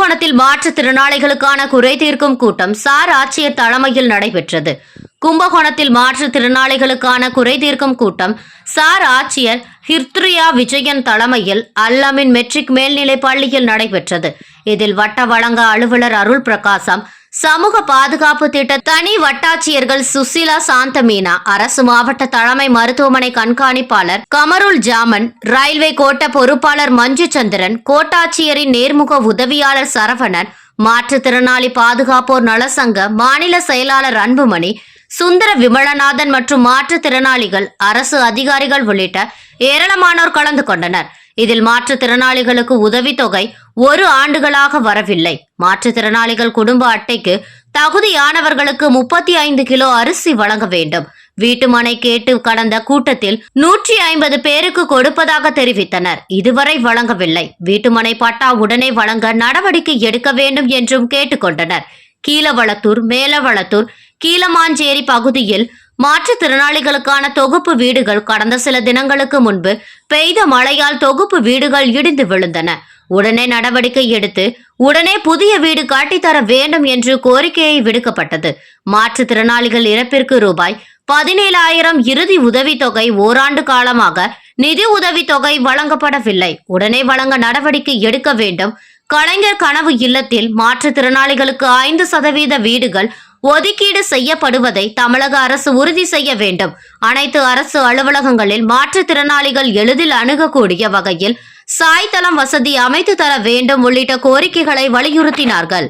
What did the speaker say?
கும்பகோணத்தில் மாற்றுத்திறனாளிகளுக்கான குறை தீர்க்கும் கூட்டம் சார் ஆட்சியர் தலைமையில் நடைபெற்றது. கும்பகோணத்தில் மாற்றுத்திறனாளிகளுக்கான குறை தீர்க்கும் கூட்டம் சார் ஆட்சியர் ஹிர்த்ரியா விஜயன் தலைமையில் அல்லமின் மெட்ரிக் மேல்நிலைப் பள்ளியில் நடைபெற்றது. இதில் வட்ட வழங்க அலுவலர் அருள் பிரகாசம், சமூக பாதுகாப்பு திட்ட தனி வட்டாட்சியர்கள் சுசிலா சாந்தமீனா, அரசு மாவட்ட தலைமை மருத்துவமனை கண்காணிப்பாளர் கமருல் ஜாமன், ரயில்வே கோட்ட பொறுப்பாளர் மஞ்சு சந்திரன், கோட்டாட்சியரின் நேர்முக உதவியாளர் சரவணன், மாற்றுத்திறனாளி பாதுகாப்போர் நலசங்க மாநில செயலாளர் அன்புமணி, சுந்தர விமலநாதன் மற்றும் மாற்றுத்திறனாளிகள், அரசு அதிகாரிகள் உள்ளிட்ட ஏராளமானோர் கலந்து கொண்டனர். இதில் மாற்றுத்திறனாளிகளுக்கு உதவித்தொகை 1 ஆண்டுகளாக வரவில்லை. மாற்றுத்திறனாளிகள் குடும்ப அட்டைக்கு தகுதியானவர்களுக்கு 35 கிலோ அரிசி வழங்க வேண்டும். வீட்டுமனை கேட்டு கடந்த கூட்டத்தில் 150 பேருக்கு கொடுப்பதாக தெரிவித்தனர். இதுவரை வழங்கவில்லை. வீட்டுமனை பட்டா உடனே வழங்க நடவடிக்கை எடுக்க வேண்டும் என்றும் கேட்டுக்கொண்டனர். கீழவளத்தூர், மேலவளத்தூர், கீழமாஞ்சேரி பகுதியில் மாற்றுத்திறனாளிகளுக்கான தொகுப்பு வீடுகள் கடந்த சில தினங்களுக்கு முன்பு பெய்த மழையால் தொகுப்பு வீடுகள் இடிந்து விழுந்தன. உடனே நடவடிக்கை எடுத்து உடனே புதிய வீடு கட்டித்தர வேண்டும் என்று கோரிக்கையை விடுக்கப்பட்டது. மாற்றுத்திறனாளிகள் இறப்பிற்கு ரூபாய் 17,000 இறுதி உதவித்தொகை ஓராண்டு காலமாக நிதி உதவித்தொகை வழங்கப்படவில்லை. உடனே வழங்க நடவடிக்கை எடுக்க வேண்டும். கலைஞர் கனவு இல்லத்தில் மாற்றுத்திறனாளிகளுக்கு 5% வீடுகள் ஒதுக்கீடு செய்யப்படுவதை தமிழக அரசு உறுதி செய்ய வேண்டும். அனைத்து அரசு அலுவலகங்களில் மாற்றுத்திறனாளிகள் எளிதில் அணுகக்கூடிய வகையில் சாய்தளம் வசதி அமைத்து தர வேண்டும் உள்ளிட்ட கோரிக்கைகளை வலியுறுத்தினார்கள்.